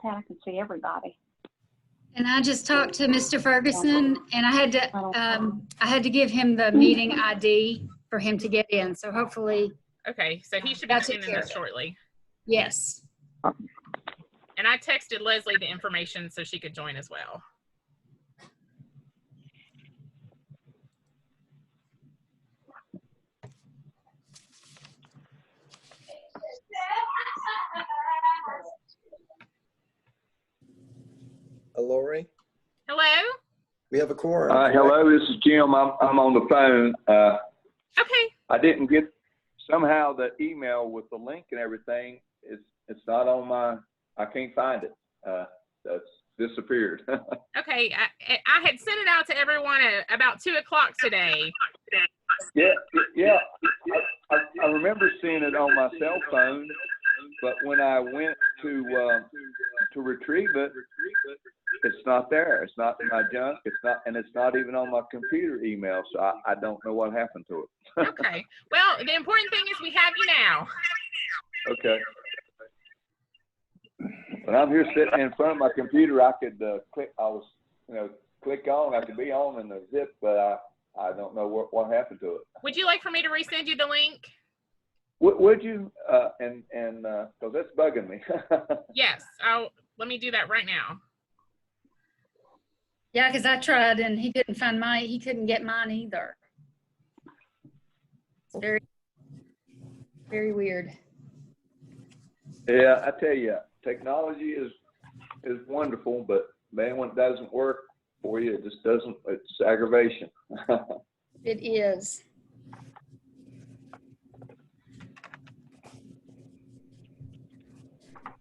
iPad, I can see everybody. And I just talked to Mr. Ferguson, and I had to give him the meeting ID for him to get in. So hopefully, Okay, so he should be joining us shortly. yes. And I texted Leslie the information so she could join as well. Lori? Hello? We have a quorum. Hello, this is Jim. I'm on the phone. Okay. I didn't get, somehow the email with the link and everything, it's not on my, I can't find it. That's disappeared. Okay, I had sent it out to everyone at about 2 o'clock today. Yeah. I remember seeing it on my cell phone, but when I went to retrieve it, it's not there. It's not in my junk. It's not, and it's not even on my computer email. So I don't know what happened to it. Okay. Well, the important thing is we have you now. Okay. When I'm here sitting in front of my computer, I could click. I was, click on. I could be on in the zip, but I don't know what happened to it. Would you like for me to resend you the link? Would you? And because that's bugging me. Yes. Let me do that right now. Yeah, because I tried and he couldn't find he couldn't get mine either. It's very, very weird. Yeah, I tell you, technology is wonderful, but man, when it doesn't work for you, it just doesn't. It's aggravation. It is.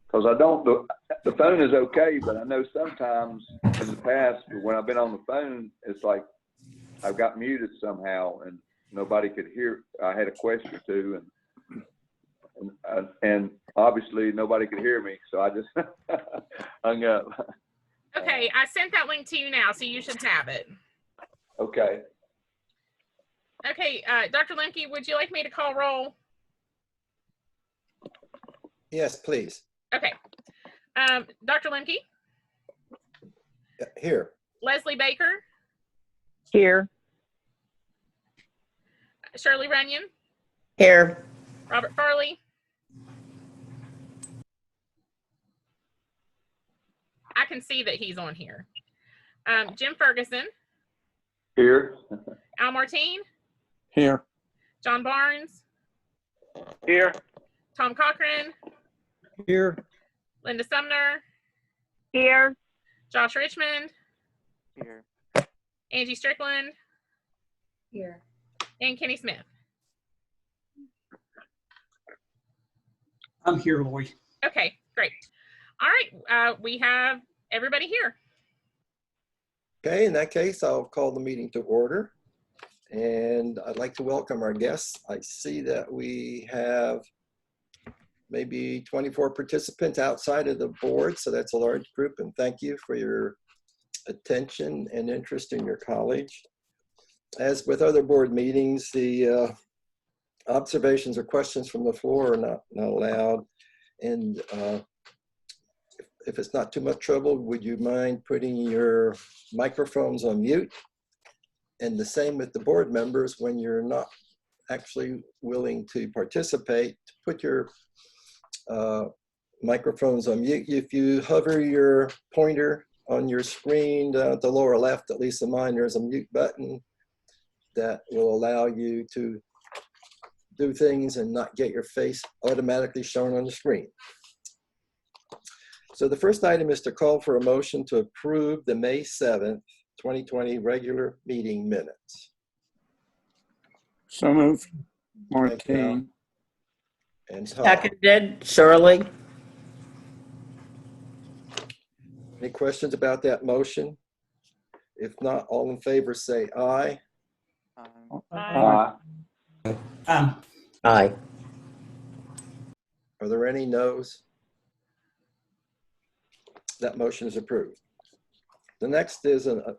Because the phone is okay, but I know sometimes in the past when I've been on the phone, it's like I've got muted somehow and nobody could hear. I had a question or two, and obviously nobody could hear me, so I just hung up. Okay, I sent that link to you now, so you should have it. Okay. Okay, Dr. Lemke, would you like me to call roll? Yes, please. Okay. Dr. Lemke? Here. Leslie Baker? Here. Shirley Runyon? Here. Robert Farley? I can see that he's on here. Jim Ferguson? Here. Al Martine? Here. John Barnes? Here. Tom Cochran? Here. Linda Sumner? Here. Josh Richmond? Here. Angie Strickland? Here. And Kenny Smith. I'm here, Lori. Okay, great. All right, we have everybody here. Okay, in that case, I'll call the meeting to order. And I'd like to welcome our guests. I see that we have maybe 24 participants outside of the board, so that's a large group, and thank you for your attention and interest in your college. As with other board meetings, the observations or questions from the floor are not allowed. And if it's not too much trouble, would you mind putting your microphones on mute? And the same with the board members, when you're not actually willing to participate, put your microphones on mute. If you hover your pointer on your screen down at the lower left, at least in mine, there's a mute button that will allow you to do things and not get your face automatically shown on the screen. So the first item is to call for a motion to approve the May 7th, 2020 regular meeting minutes. So moved. Thank you, Al. Martine. And Tom. Seconded, Shirley. Any questions about that motion? If not, all in favor say aye. Aye. Aye. Are there any noes? That motion is approved. The next is a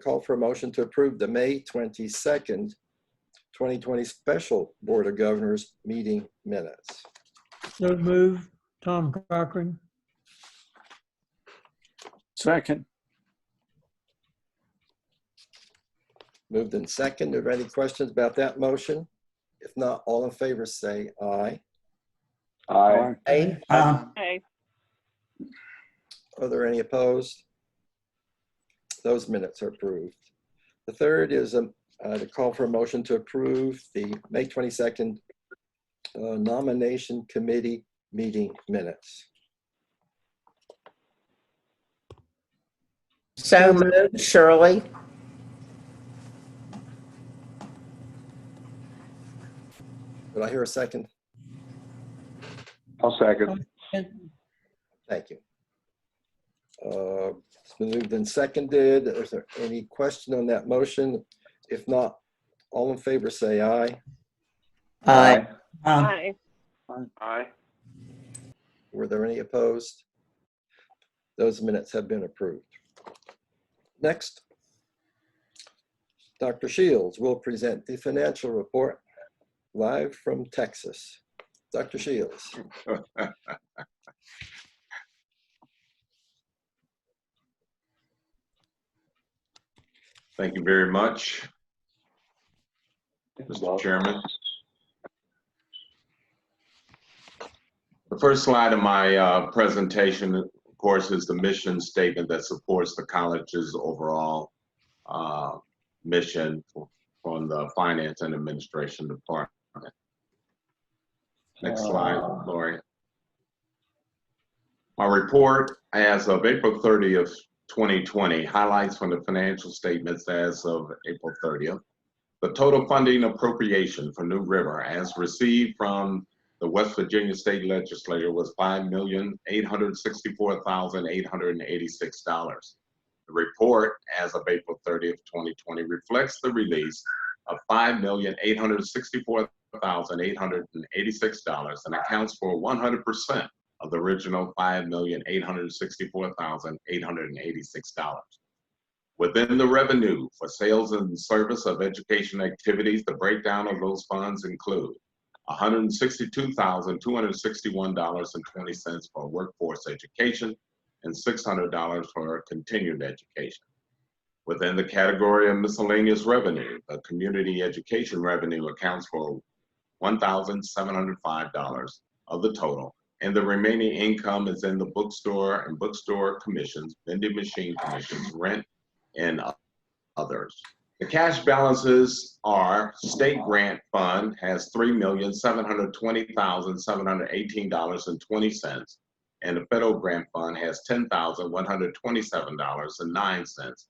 call for a motion to approve the May 22nd, 2020 special Board of Governors meeting minutes. So move, Tom Cochran. Second. Moved in second. Are there any questions about that motion? If not, all in favor say aye. Aye. Aye. Okay. Are there any opposed? Those minutes are approved. The third is to call for a motion to approve the May 22nd nomination committee meeting minutes. So moved, Shirley. Did I hear a second? I'll second. Thank you. It's been moved and seconded. Is there any question on that motion? If not, all in favor say aye. Aye. Aye. Aye. Were there any opposed? Those minutes have been approved. Next, Dr. Shields will present the financial report live from Texas. Dr. Shields. Thank you very much, Mr. Chairman. The first slide of my presentation, of course, is the mission statement that supports the college's overall mission from the Finance and Administration Department. Next slide, Lori. My report as of April 30th, 2020 highlights from the financial statements as of April 30th. The total funding appropriation for New River as received from the West Virginia State Legislature was $5,864,886. The report as of April 30th, 2020 reflects the release of $5,864,886 and accounts for 100% of the original $5,864,886. Within the revenue for sales and service of education activities, the breakdown of those funds include $162,261.20 for workforce education and $600 for continued education. Within the category of miscellaneous revenue, the community education revenue accounts for $1,705 of the total, and the remaining income is in the bookstore and bookstore commissions, vending machine commissions, rent, and others. The cash balances are state grant fund has $3,720,718.20, and the federal grant fund has $10,127.09,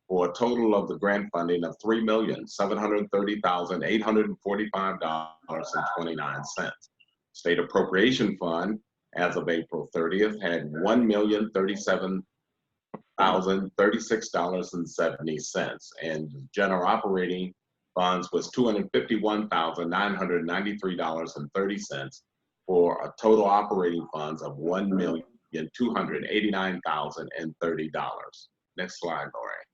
for a total of the grant funding of $3,730,845.29. State appropriation fund as of April 30th had $1,037,036.70, and general operating funds was $251,993.30 for a total operating funds of $1,289,030. Next slide, Lori.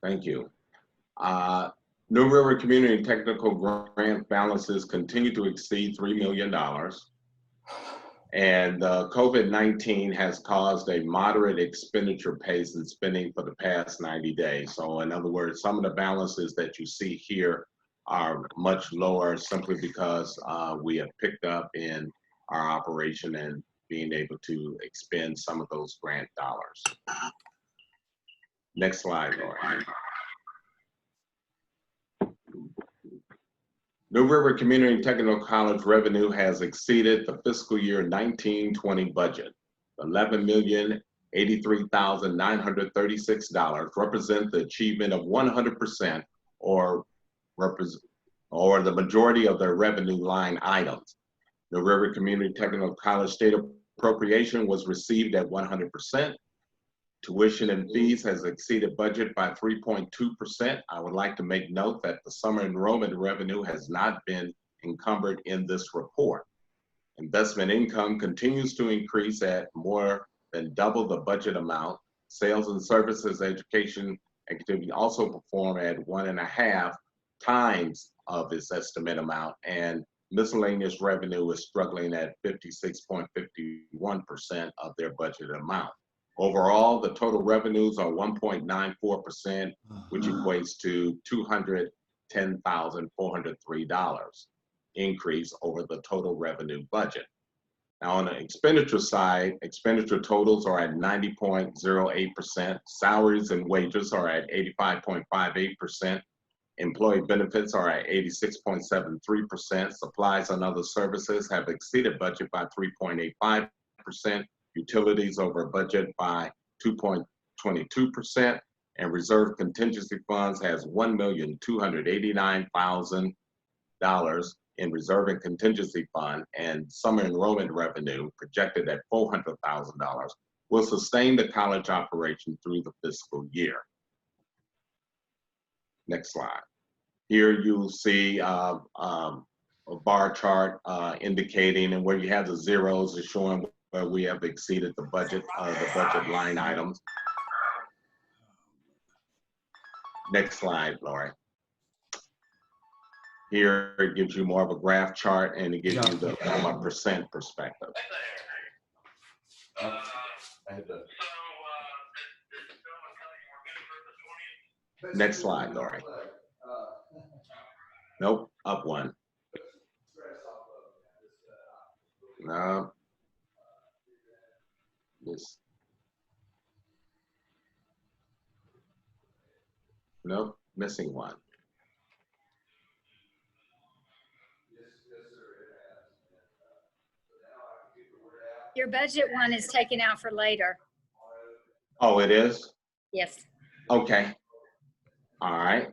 Thank you. New River Community Technical Grant balances continue to exceed $3 million. And COVID-19 has caused a moderate expenditure pace in spending for the past 90 days. So in other words, some of the balances that you see here are much lower simply because we have picked up in our operation and being able to expend some of those grant dollars. Next slide, Laura. New River Community Technical College revenue has exceeded the fiscal year 19-20 budget. $11,083,936 represent the achievement of 100% or the majority of their revenue line items. New River Community Technical College state appropriation was received at 100%. Tuition and fees has exceeded budget by 3.2%. I would like to make note that the summer enrollment revenue has not been encumbered in this report. Investment income continues to increase at more than double the budget amount. Sales and services education activity also performed at 1.5 times of its estimate amount, and miscellaneous revenue is struggling at 56.51% of their budgeted amount. Overall, the total revenues are 1.94%, which equates to $210,403 increase over the total revenue budget. Now, on the expenditure side, expenditure totals are at 90.08%. Salaries and wages are at 85.58%. Employee benefits are at 86.73%. Supplies and other services have exceeded budget by 3.85%. Utilities over budget by 2.22%. And reserve contingency funds has $1,289,000 in reserve and contingency fund, and summer enrollment revenue projected at $400,000 will sustain the college operation through the fiscal year. Next slide. Here you'll see a bar chart indicating, and where you have the zeros is showing where we have exceeded the budget line items. Next slide, Lori. Here it gives you more of a graph chart, and it gives you the from a percent perspective. Next slide, Lori. Nope, up one. No. This. Nope, missing one. Your budget one is taken out for later. Oh, it is? Yes. Okay. All right.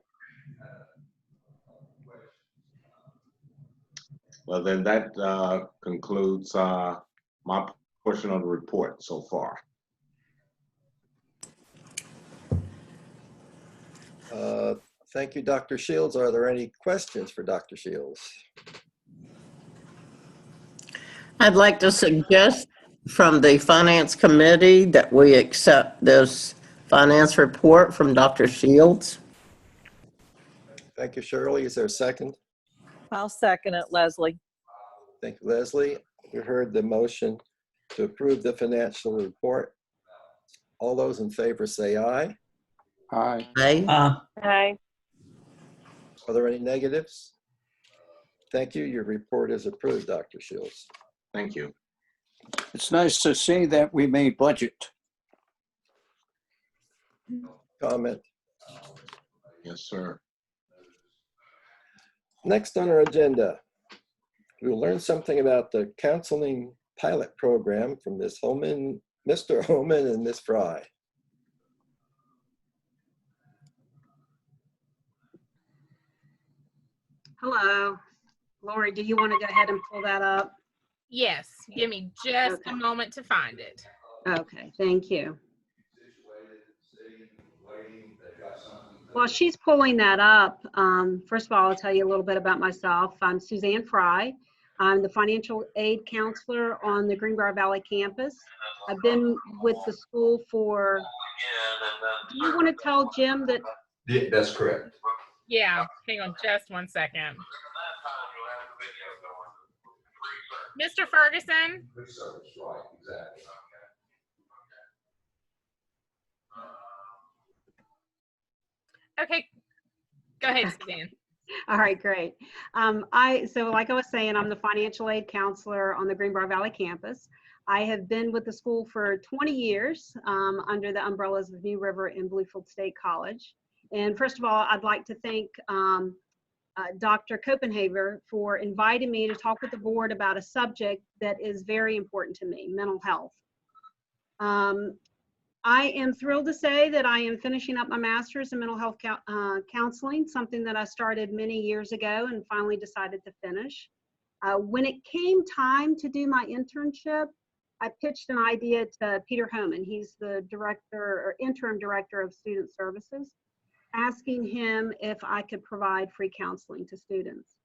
Well, then that concludes my portion of the report so far. Thank you, Dr. Shields. Are there any questions for Dr. Shields? I'd like to suggest from the Finance Committee that we accept this finance report from Dr. Shields. Thank you, Shirley. Is there a second? I'll second it, Leslie. Thank you, Leslie. You heard the motion to approve the financial report. All those in favor say aye. Aye. Aye. Aye. Are there any negatives? Thank you. Your report is approved, Dr. Shields. Thank you. It's nice to see that we made budget. Comment. Yes, sir. Next on our agenda, we will learn something about the counseling pilot program from Ms. Holman, Mr. Holman and Ms. Fry. Hello. Lori, do you want to go ahead and pull that up? Yes, give me just a moment to find it. Okay, thank you. While she's pulling that up, first of all, I'll tell you a little bit about myself. I'm Suzanne Fry. I'm the financial aid counselor on the Greenbrier Valley campus. I've been with the school for, do you want to tell Jim that? Yeah, that's correct. Yeah, hang on just one second. Mr. Ferguson? Right, exactly. Okay, go ahead, Suzanne. All right, great. So like I was saying, I'm the financial aid counselor on the Greenbrier Valley campus. I have been with the school for 20 years under the umbrellas of New River and Bluefield State College. And first of all, I'd like to thank Dr. Copenhaver for inviting me to talk with the board about a subject that is very important to me, mental health. I am thrilled to say that I am finishing up my master's in mental health counseling, something that I started many years ago and finally decided to finish. When it came time to do my internship, I pitched an idea to Peter Homan. He's the director or interim director of student services, asking him if I could provide free counseling to students.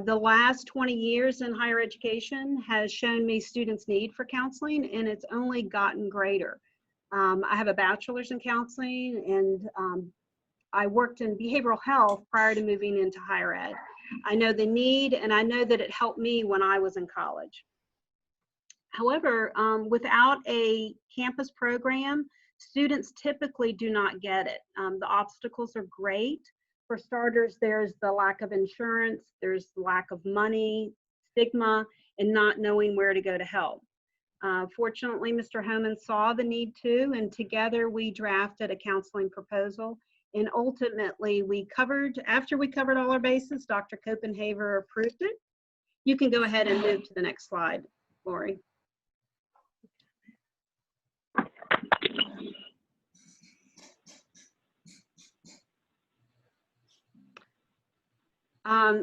The last 20 years in higher education has shown me students' need for counseling, and it's only gotten greater. I have a bachelor's in counseling, and I worked in behavioral health prior to moving into higher ed. I know the need, and I know that it helped me when I was in college. However, without a campus program, students typically do not get it. The obstacles are great. For starters, there's the lack of insurance, there's the lack of money, stigma, and not knowing where to go to help. Fortunately, Mr. Homan saw the need too, and together we drafted a counseling proposal. And ultimately, after we covered all our bases, Dr. Copenhaver approved it. You can go ahead and move to the next slide, Lori.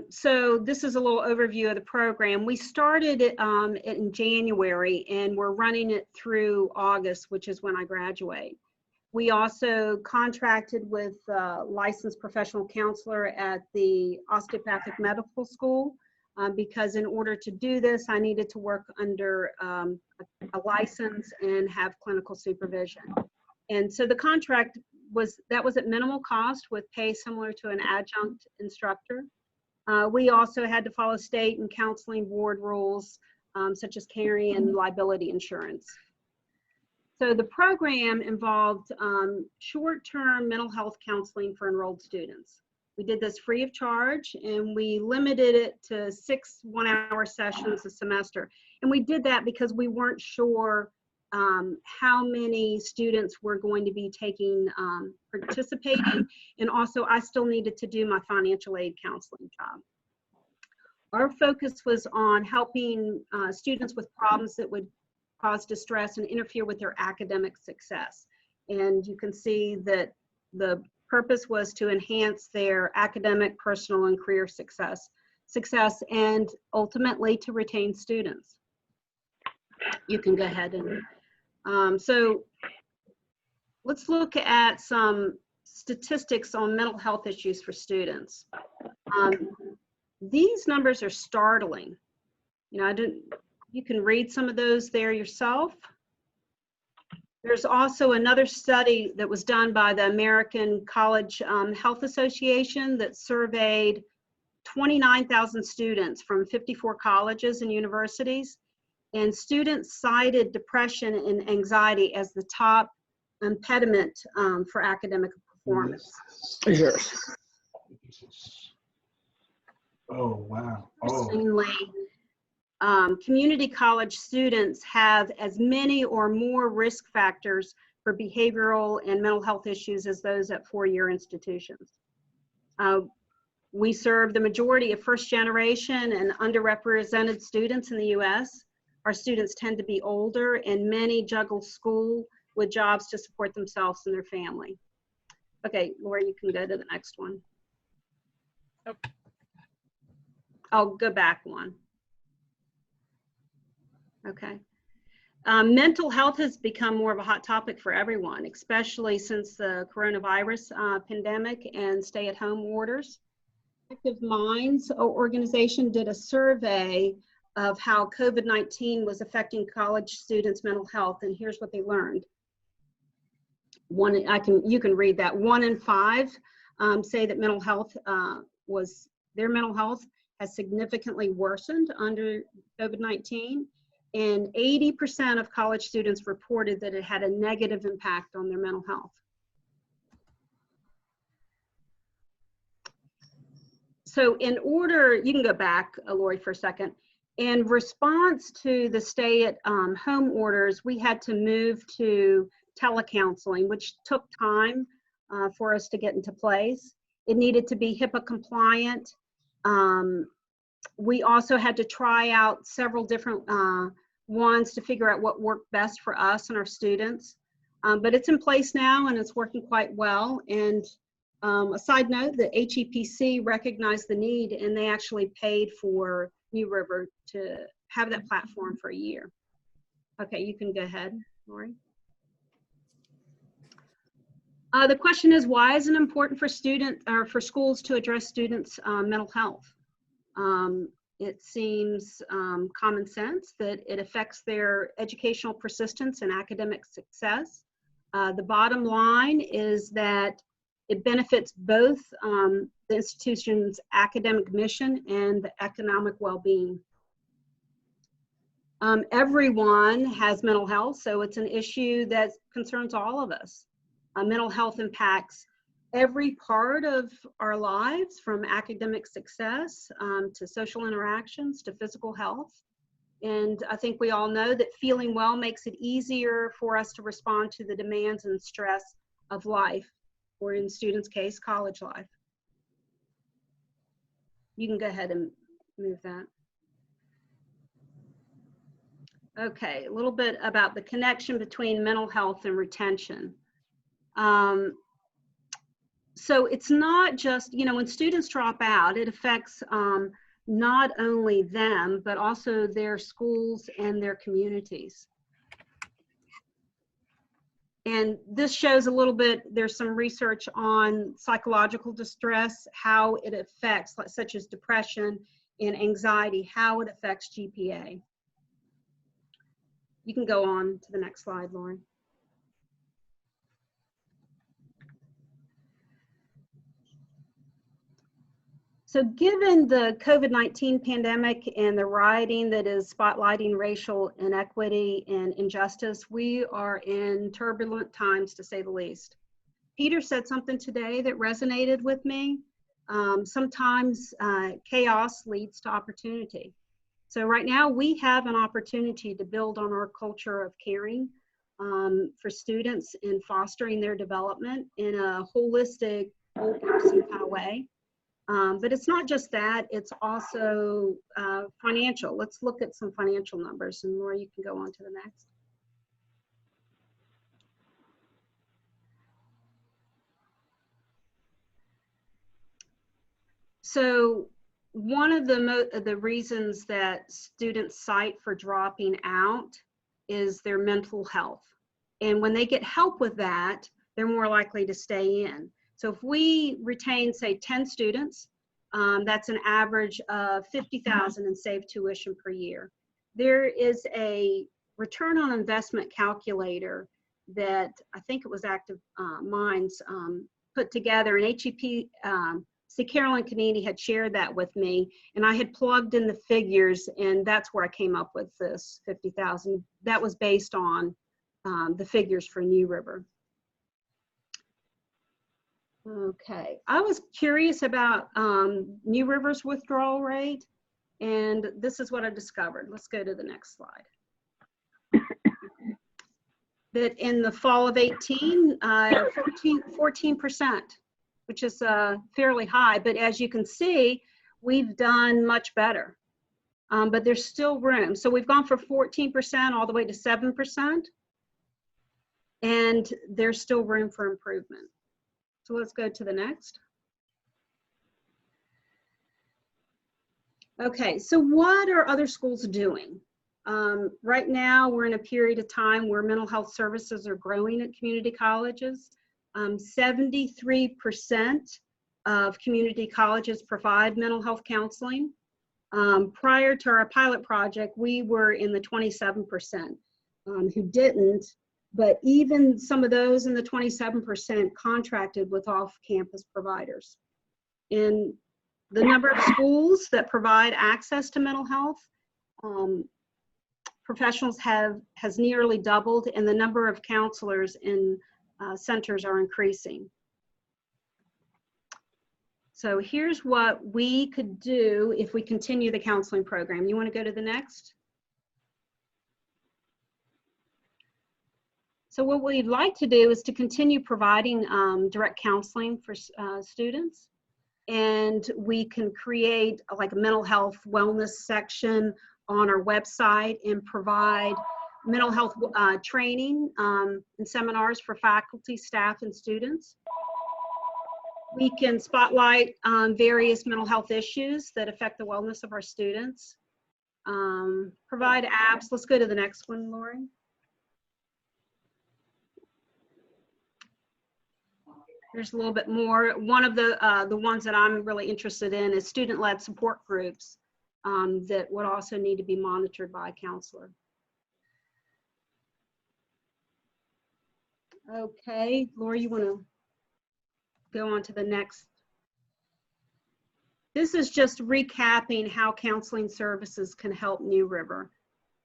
So this is a little overview of the program. We started it in January, and we're running it through August, which is when I graduate. We also contracted with a licensed professional counselor at the Osteopathic Medical School because in order to do this, I needed to work under a license and have clinical supervision. And so the contract was at minimal cost with pay similar to an adjunct instructor. We also had to follow state and counseling board rules, such as carry and liability insurance. So the program involved short-term mental health counseling for enrolled students. We did this free of charge, and we limited it to 6 one-hour sessions a semester. And we did that because we weren't sure how many students were going to be participating, and also I still needed to do my financial aid counseling job. Our focus was on helping students with problems that would cause distress and interfere with their academic success. And you can see that the purpose was to enhance their academic, personal, and career success, and ultimately to retain students. You can go ahead and so let's look at some statistics on mental health issues for students. These numbers are startling. You know, you can read some of those there yourself. There's also another study that was done by the American College Health Association that surveyed 29,000 students from 54 colleges and universities. And students cited depression and anxiety as the top impediment for academic performance. Yes. Oh, wow. Interestingly, community college students have as many or more risk factors for behavioral and mental health issues as those at four-year institutions. We serve the majority of first-generation and underrepresented students in the U.S. Our students tend to be older, and many juggle school with jobs to support themselves and their family. Okay, Laura, you can go to the next one. Oh. I'll go back one. Okay. Mental health has become more of a hot topic for everyone, especially since the coronavirus pandemic and stay-at-home orders. Active Minds organization did a survey of how COVID-19 was affecting college students' mental health, and here's what they learned. You can read that. 1 in 5 say that their mental health has significantly worsened under COVID-19, and 80% of college students reported that it had a negative impact on their mental health. So you can go back, Lori, for a second. In response to the stay-at-home orders, we had to move to telecounseling, which took time for us to get into place. It needed to be HIPAA compliant. We also had to try out several different ones to figure out what worked best for us and our students. But it's in place now, and it's working quite well. And a side note, the HEPC recognized the need, and they actually paid for New River to have that platform for a year. Okay, you can go ahead, Lori. The question is, why is it important for schools to address students' mental health? It seems common sense that it affects their educational persistence and academic success. The bottom line is that It benefits both the institution's academic mission and the economic well-being. Everyone has mental health, so it's an issue that concerns all of us. Mental health impacts every part of our lives, from academic success to social interactions to physical health. And I think we all know that feeling well makes it easier for us to respond to the demands and stress of life, or in students' case, college life. You can go ahead and move that. Okay, a little bit about the connection between mental health and retention. So it's not just, you know, when students drop out, it affects not only them, but also their schools and their communities. And this shows a little bit, there's some research on psychological distress, how it affects, such as depression and anxiety, how it affects GPA. You can go on to the next slide, Lauren. So given the COVID-19 pandemic and the rioting that is spotlighting racial inequity and injustice, we are in turbulent times, to say the least. Peter said something today that resonated with me. Sometimes chaos leads to opportunity. So right now we have an opportunity to build on our culture of caring for students and fostering their development in a holistic, whole person kind of way. But it's not just that, it's also financial. Let's look at some financial numbers, and Laura, you can go on to the next. So one of the reasons that students cite for dropping out is their mental health. And when they get help with that, they're more likely to stay in. So if we retain, say, 10 students, that's an average of $50,000 in saved tuition per year. There is a return on investment calculator that I think it was Active Minds put together, and HEP, see, Carolyn Canini had shared that with me, and I had plugged in the figures, and that's where I came up with this 50,000. That was based on the figures for New River. Okay, I was curious about New River's withdrawal rate, and this is what I discovered. Let's go to the next slide. That in the fall of 18, 14%, which is fairly high, but as you can see, we've done much better, but there's still room. So we've gone from 14% all the way to 7%, and there's still room for improvement. So let's go to the next. Okay, so what are other schools doing? Right now, we're in a period of time where mental health services are growing at community colleges. 73% of community colleges provide mental health counseling. Prior to our pilot project, we were in the 27% who didn't. But even some of those in the 27% contracted with off-campus providers. In the number of schools that provide access to mental health, professionals has nearly doubled, and the number of counselors in centers are increasing. So here's what we could do if we continue the counseling program. You want to go to the next? So what we'd like to do is to continue providing direct counseling for students. And we can create like a mental health wellness section on our website and provide mental health training and seminars for faculty, staff, and students. We can spotlight various mental health issues that affect the wellness of our students. Provide apps. Let's go to the next one, Lauren. There's a little bit more. One of the ones that I'm really interested in is student-led support groups that would also need to be monitored by a counselor. Okay, Laura, you want to? go on to the next. This is just recapping how counseling services can help New River.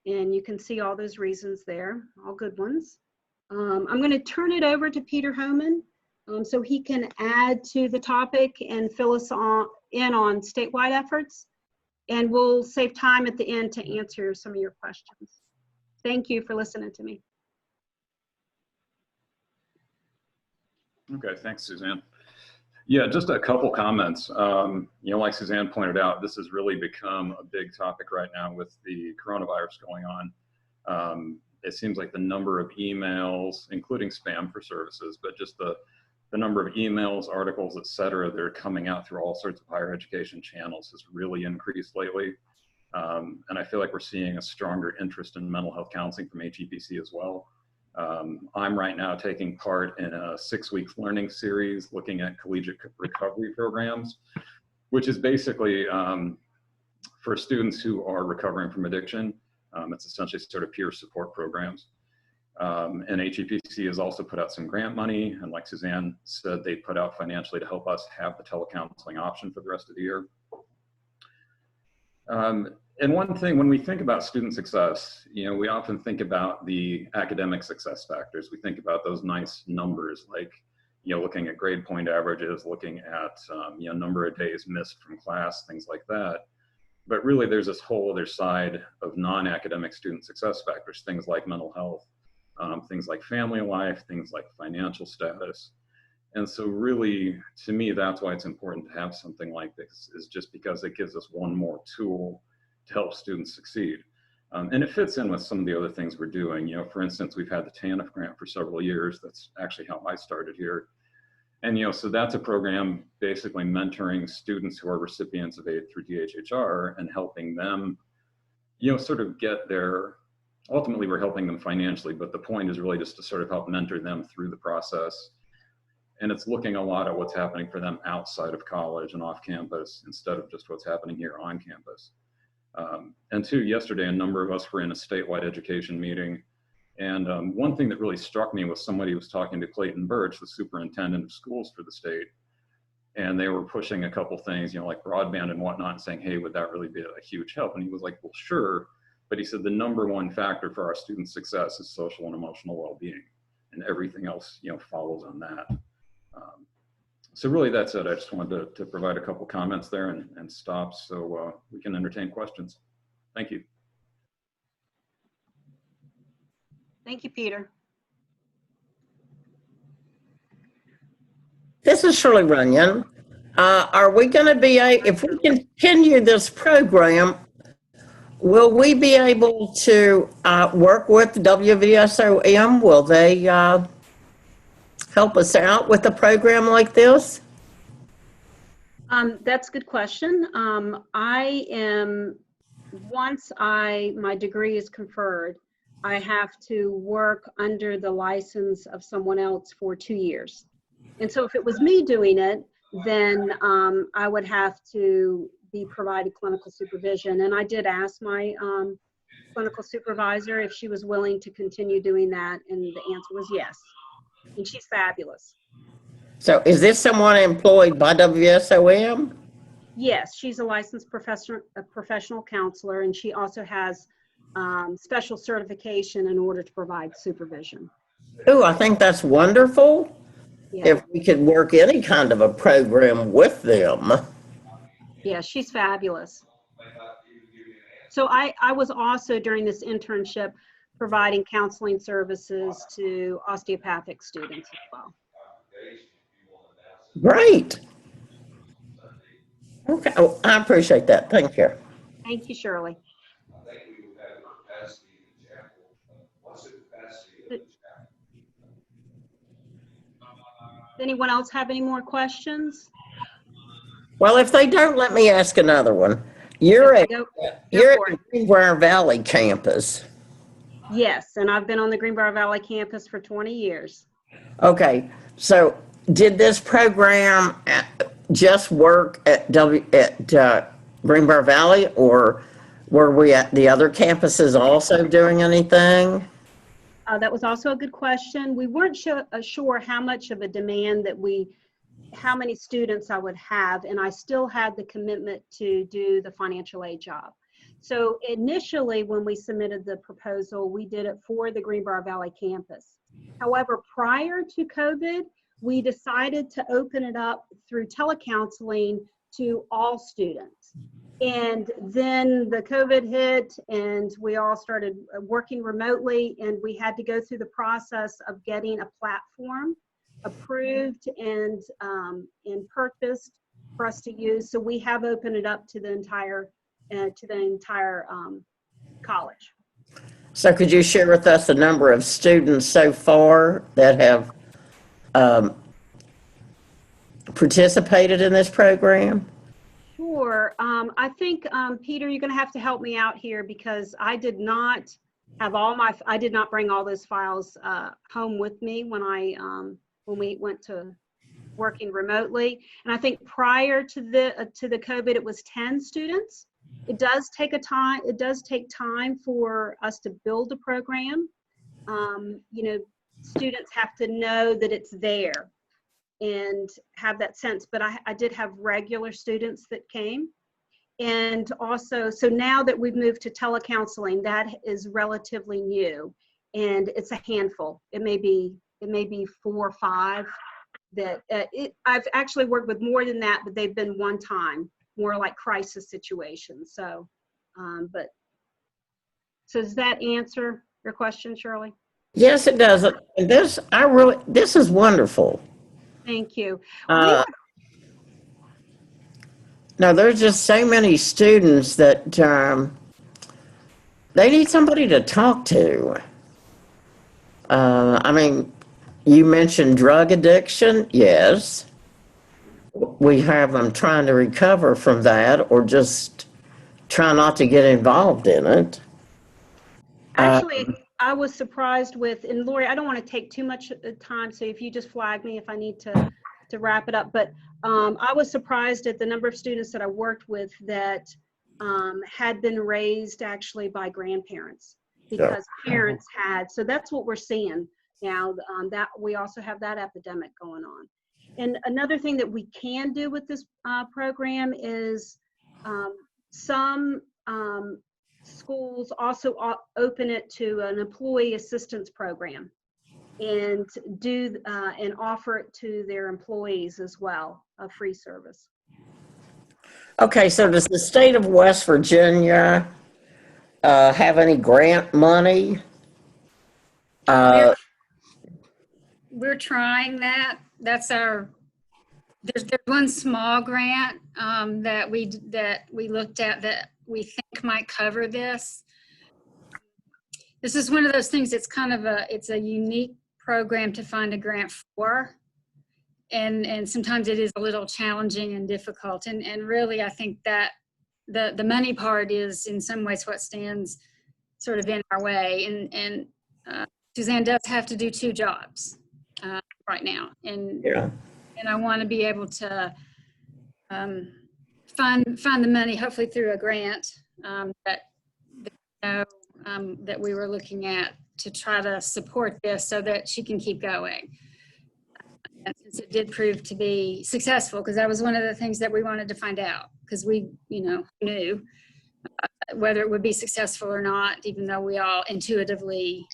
And you can see all those reasons there, all good ones. I'm going to turn it over to Peter Homan so he can add to the topic and fill us in on statewide efforts. And we'll save time at the end to answer some of your questions. Thank you for listening to me. Okay, thanks, Suzanne. Yeah, just a couple comments. Like Suzanne pointed out, this has really become a big topic right now with the coronavirus going on. It seems like the number of emails, including spam for services, but just the number of emails, articles, et cetera, that are coming out through all sorts of higher education channels has really increased lately. And I feel like we're seeing a stronger interest in mental health counseling from HEPC as well. I'm right now taking part in a 6-week learning series looking at collegiate recovery programs, which is basically for students who are recovering from addiction. It's essentially sort of peer support programs. And HEPC has also put out some grant money. And like Suzanne said, they put out financially to help us have the telecounseling option for the rest of the year. And one thing, when we think about student success, we often think about the academic success factors. We think about those nice numbers, like, looking at grade point averages, looking at, number of days missed from class, things like that. But really, there's this whole other side of non-academic student success factors, things like mental health, things like family life, things like financial status. And so really, to me, that's why it's important to have something like this, is just because it gives us one more tool to help students succeed. And it fits in with some of the other things we're doing. For instance, we've had the TANF grant for several years. That's actually how I started here. And, so that's a program basically mentoring students who are recipients of aid through DHHR and helping them, sort of get their, ultimately we're helping them financially, but the point is really just to sort of help mentor them through the process. And it's looking a lot at what's happening for them outside of college and off campus instead of just what's happening here on campus. And two, yesterday, a number of us were in a statewide education meeting. And one thing that really struck me was somebody was talking to Clayton Birch, the superintendent of schools for the state. And they were pushing a couple things, like broadband and whatnot, and saying, hey, would that really be a huge help? And he was like, well, sure. But he said the number one factor for our student success is social and emotional well-being. And everything else, follows on that. So really, that's it. I just wanted to provide a couple comments there and stop so we can entertain questions. Thank you. Thank you, Peter. This is Shirley Runyon. Are we going to be, if we continue this program, will we be able to work with WVSOM? Will they help us out with a program like this? That's a good question. Once my degree is conferred, I have to work under the license of someone else for 2 years. And so if it was me doing it, then I would have to be provided clinical supervision. And I did ask my clinical supervisor if she was willing to continue doing that, and the answer was yes. And she's fabulous. So is this someone employed by WSOM? Yes, she's a licensed professional counselor, and she also has special certification in order to provide supervision. Oh, I think that's wonderful. Yeah. If we could work any kind of a program with them. Yeah, she's fabulous. So I was also, during this internship, providing counseling services to osteopathic students as well. Great. Okay, oh, I appreciate that. Thank you. Thank you, Shirley. Does anyone else have any more questions? Well, if they don't, let me ask another one. You're at the Greenbrier Valley campus. Yes, and I've been on the Greenbrier Valley campus for 20 years. Okay, so did this program just work at Greenbrier Valley, or were we at the other campuses also doing anything? That was also a good question. We weren't sure how much of a demand that we how many students I would have, and I still had the commitment to do the financial aid job. So initially, when we submitted the proposal, we did it for the Greenbrier Valley campus. However, prior to COVID, we decided to open it up through telecounseling to all students. And then the COVID hit and we all started working remotely, and we had to go through the process of getting a platform approved and purposed for us to use. So we have opened it up to the entire college. So could you share with us the number of students so far that have participated in this program? Sure. I think, Peter, you're going to have to help me out here because I did not bring all those files home with me when we went to working remotely. And I think prior to the COVID, it was 10 students. It does take time for us to build a program. Students have to know that it's there and have that sense, but I did have regular students that came. And also, so now that we've moved to telecounseling, that is relatively new, and it's a handful. It may be 4 or 5 that I've actually worked with more than that, but they've been one time, more like crisis situations. So, so does that answer your question, Shirley? Yes, it does. And this is wonderful. Thank you. Now, there's just so many students that they need somebody to talk to. I mean, you mentioned drug addiction. Yes. We have them trying to recover from that or just try not to get involved in it. Actually, I was surprised with, and Lori, I don't want to take too much time, so if you just flag me if I need to wrap it up, but I was surprised at the number of students that I worked with that had been raised actually by grandparents because parents had, so that's what we're seeing now, that we also have that epidemic going on. And another thing that we can do with this program is some schools also open it to an employee assistance program and and offer it to their employees as well, a free service. Okay, so does the state of West Virginia have any grant money? We're trying that. That's there's one small grant that we looked at that we think might cover this. This is one of those things, it's kind of it's a unique program to find a grant for. And sometimes it is a little challenging and difficult. And really, I think that the money part is in some ways what stands sort of in our way. And Suzanne does have to do 2 jobs right now. And I want to be able to find the money, hopefully through a grant that we were looking at to try to support this so that she can keep going. And since it did prove to be successful, because that was one of the things that we wanted to find out, because we, knew whether it would be successful or not, even though we all intuitively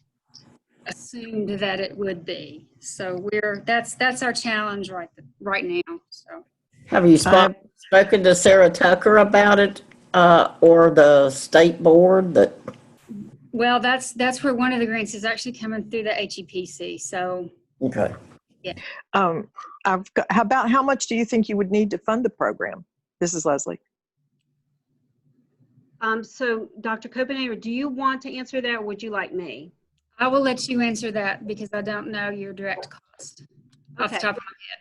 assumed that it would be. So that's our challenge right now. So Have you spoken to Sarah Tucker about it or the state board? Well, that's where one of the grants is actually coming through the HEPC. So okay. Yeah. How much do you think you would need to fund the program? This is Leslie. So Dr. Copenhaver, do you want to answer that or would you like me? I will let you answer that because I don't know your direct cost off the top of my head.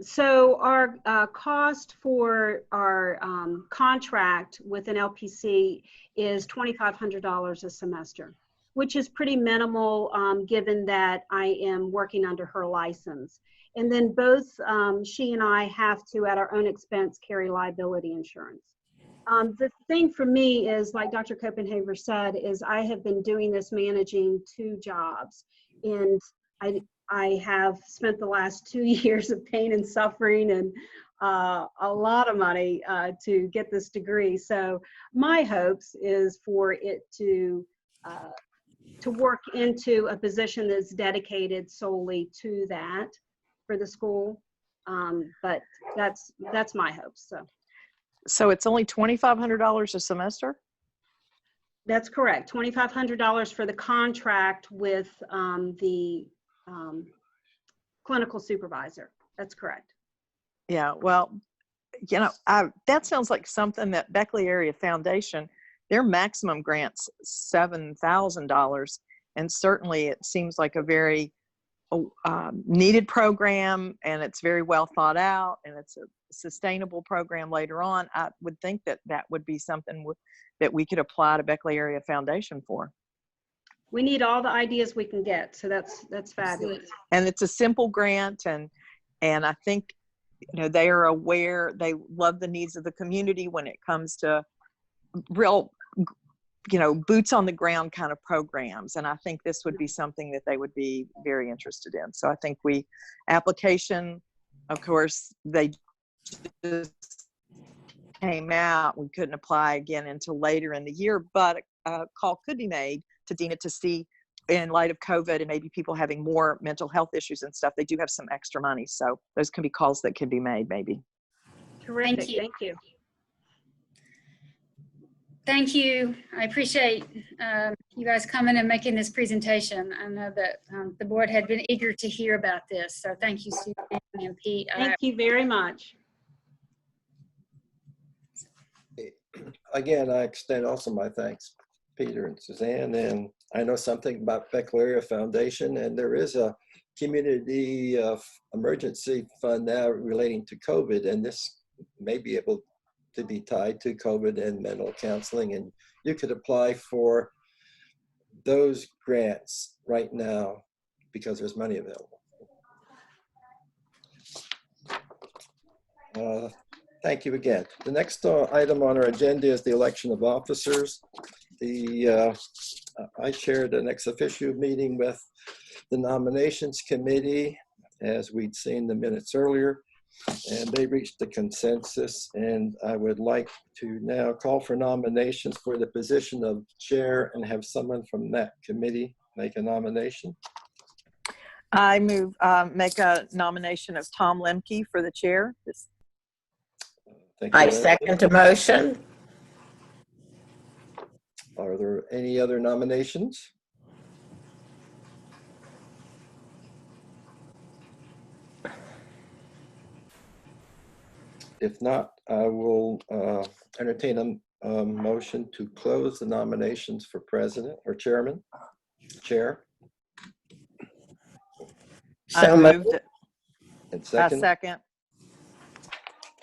So our cost for our contract with an LPC is $2,500 a semester, which is pretty minimal given that I am working under her license. And then both she and I have to, at our own expense, carry liability insurance. The thing for me is, like Dr. Copenhaver said, is I have been doing this managing 2 jobs. And I have spent the last 2 years of pain and suffering and a lot of money to get this degree. So my hopes is for it to work into a position that's dedicated solely to that for the school. But that's my hopes. So it's only $2,500 a semester? That's correct. $2,500 for the contract with the clinical supervisor. That's correct. Yeah, well, you know, that sounds like something that Beckley Area Foundation, their maximum grant's $7,000. And certainly it seems like a very needed program, and it's very well thought out, and it's a sustainable program later on. I would think that that would be something that we could apply to Beckley Area Foundation for. We need all the ideas we can get. So that's fabulous. And it's a simple grant, and I think, you know, they are aware, they love the needs of the community when it comes to real, you know, boots on the ground kind of programs. And I think this would be something that they would be very interested in. So I think application, of course, they just came out. We couldn't apply again until later in the year, but a call could be made to Dina to see, in light of COVID and maybe people having more mental health issues and stuff, they do have some extra money. So those can be calls that can be made maybe. Terrific. Thank you. Thank you. Thank you. I appreciate you guys coming and making this presentation. I know that the board had been eager to hear about this. So thank you, Susan and Pete. Thank you very much. Again, I extend also my thanks, Peter and Suzanne. And I know something about Beckley Area Foundation, and there is a community emergency fund now relating to COVID, and this may be able to be tied to COVID and mental counseling, and you could apply for those grants right now because there's money available. Thank you again. The next item on our agenda is the election of officers. I chaired an ex officio meeting with the nominations committee, as we'd seen the minutes earlier, and they reached a consensus. And I would like to now call for nominations for the position of chair and have someone from that committee make a nomination. I make a nomination of Tom Lemke for the chair. Thank you, I Leslie. second the motion. Are there any other nominations? If not, I will entertain a motion to close the nominations for president or chairman. Chair. So moved. And I second. second.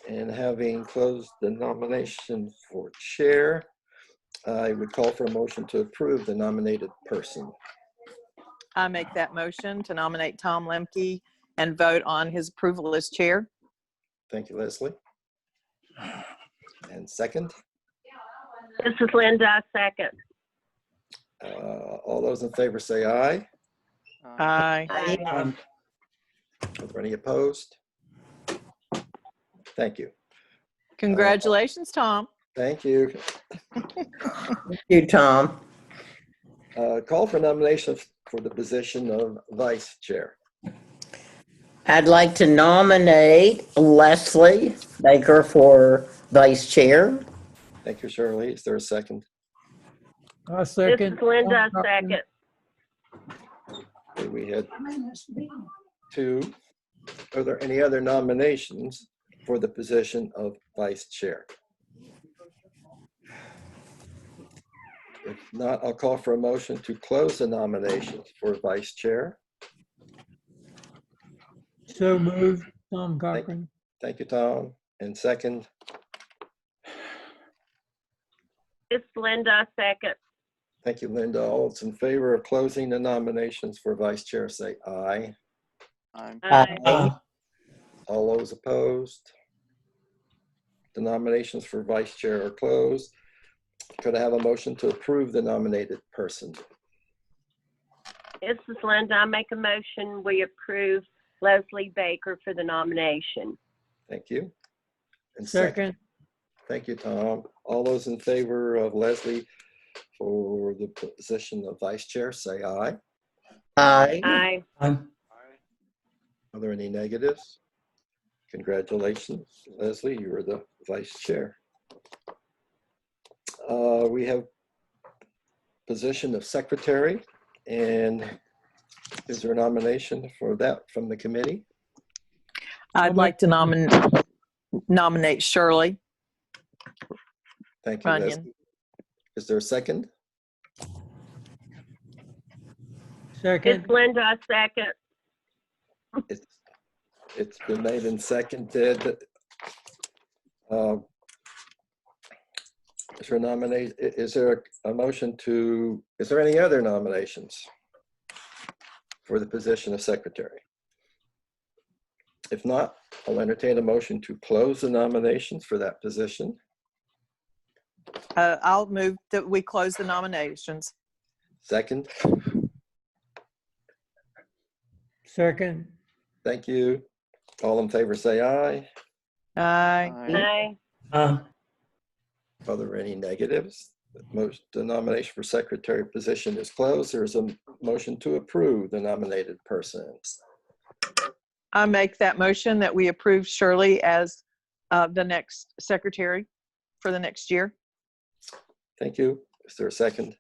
And having closed the nomination for chair, I would call for a motion to approve the nominated person. I make that motion to nominate Tom Lemke and vote on his approval as chair. Thank you, Leslie. And second. This is Linda, second. All those in favor say aye. Aye. Are there any opposed? Thank you. Congratulations, Tom. Thank you. Thank you, Tom. Call for nomination for the position of vice chair. I'd like to nominate Leslie Baker for vice chair. Thank you, Shirley. Is there a second? This is Linda, second. Okay, we had two. Are there any other nominations for the position of vice chair? If not, I'll call for a motion to close the nominations for vice chair. So moved, Tom Cochran. Thank you, Tom. And second. It's Linda, second. Thank you, Linda. All those in favor of closing the nominations for vice chair say aye. Aye. All those opposed? The nominations for vice chair are closed. Could I have a motion to approve the nominated person? This is Linda. I make a motion, we approve Leslie Baker for the nomination. Thank you. And Second. Thank you, Tom. All those in favor of Leslie for the position of vice chair, say aye. Aye. Aye. Aye. Are there any negatives? Congratulations, Leslie, you are the vice chair. We have position of secretary, and is there a nomination for that from the committee? I'd like to nominate Shirley Thank you, Runyon. Leslie. Is there a second? Second. It's Linda, I second. It's been made and seconded. Is there a motion to, is there any other nominations for the position of secretary? If not, I'll entertain a motion to close the nominations for that position. I'll move that we close the nominations. Second, Second. thank you. All in favor, say aye. Aye. Aye. Are there any negatives? The nomination for secretary position is closed. There is a motion to approve the nominated persons. I make that motion that we approve Shirley as the next secretary for the next year. Thank you. Is there a second?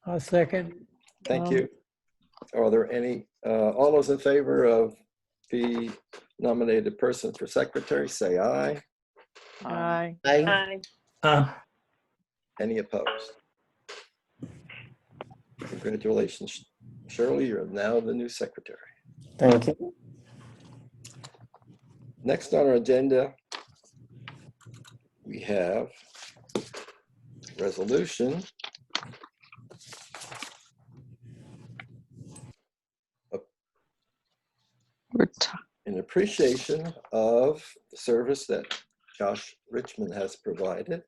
I'll second. Thank you. Are there any, all those in favor of the nominated person for secretary, say aye. Aye. Aye. Aye. Any opposed? Congratulations, Shirley, you're now the new secretary. Thank you. Next on our agenda, we have resolution in appreciation of the service that Josh Richmond has provided.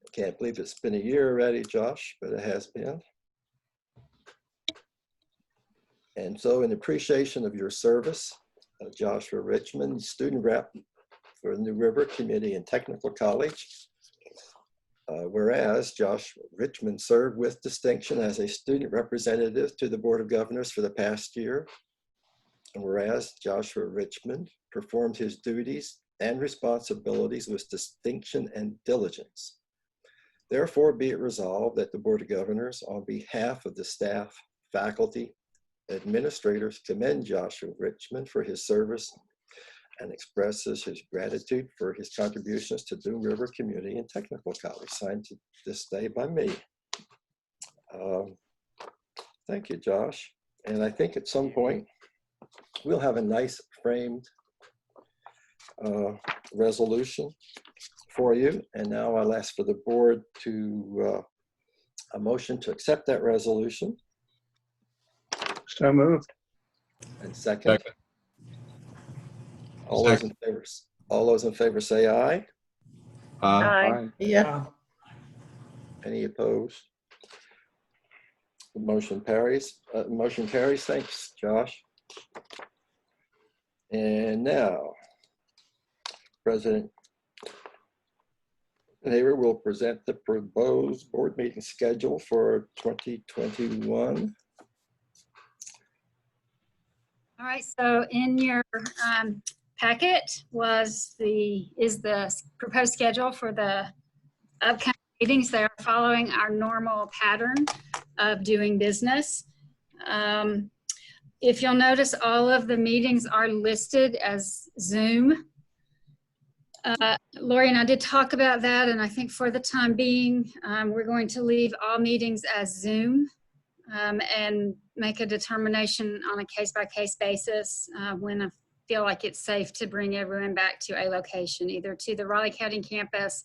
I can't believe it's been a year already, Josh, but it has been. And so in appreciation of your service, Joshua Richmond, student rep for the New River Community and Technical College. Whereas Josh Richmond served with distinction as a student representative to the Board of Governors for the past year. And whereas Joshua Richmond performed his duties and responsibilities with distinction and diligence. Therefore, be it resolved that the Board of Governors, on behalf of the staff, faculty, administrators, commend Joshua Richmond for his service and expresses his gratitude for his contributions to New River Community and Technical College, signed to this day by me. Thank you, Josh. And I think at some point, we'll have a nice framed resolution for you. And now I'll ask for the board to a motion to accept that resolution. So moved. And second. All those in favor say aye. Aye. Yeah. Any opposed? The motion carries. Thanks, Josh. And now, President Haver will present the proposed board meeting schedule for 2021. All right, so in your packet is the proposed schedule for the upcoming meetings. They are following our normal pattern of doing business. If you'll notice, all of the meetings are listed as Zoom. Lori and I did talk about that, and I think for the time being, we're going to leave all meetings as Zoom and make a determination on a case-by-case basis when I feel like it's safe to bring everyone back to a location, either to the Raleigh County campus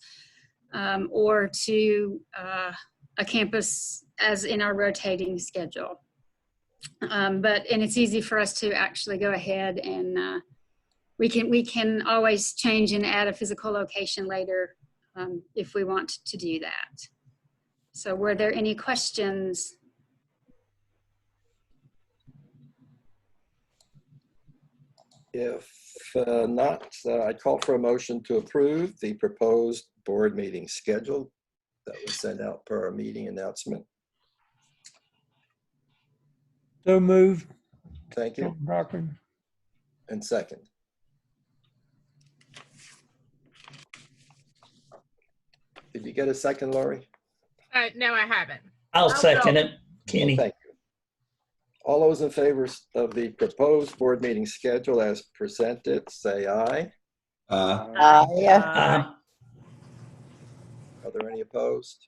or to a campus as in our rotating schedule. And it's easy for us to actually go ahead and we can always change and add a physical location later if we want to do that. So were there any questions? If not, I'd call for a motion to approve the proposed board meeting schedule that was sent out per our meeting announcement. So moved. Thank you. Captain Brockman. And second. Did you get a second, Lori? No, I haven't. I'll second it, Kenny. Thank you. All those in favor of the proposed board meeting schedule as presented, say aye. Yeah. Are there any opposed?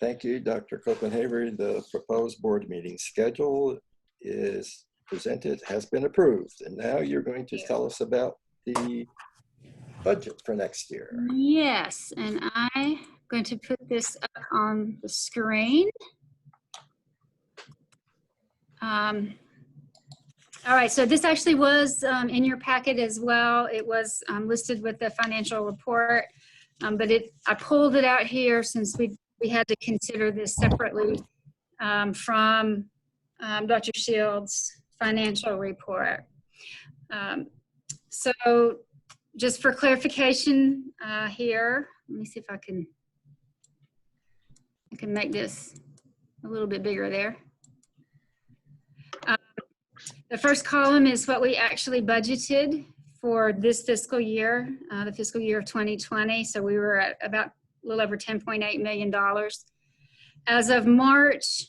Thank you, Dr. Copeland-Haver. The proposed board meeting schedule is presented, has been approved. And now you're going to tell us about the budget for next year. Yes, and I'm going to put this up on the screen. All right, so this actually was in your packet as well. It was listed with the financial report, but I pulled it out here since we had to consider this separately from Dr. Shields' financial report. So just for clarification here, let me see if I can make this a little bit bigger there. The first column is what we actually budgeted for this fiscal year, the fiscal year of 2020. So we were at about a little over $10.8 million. As of March,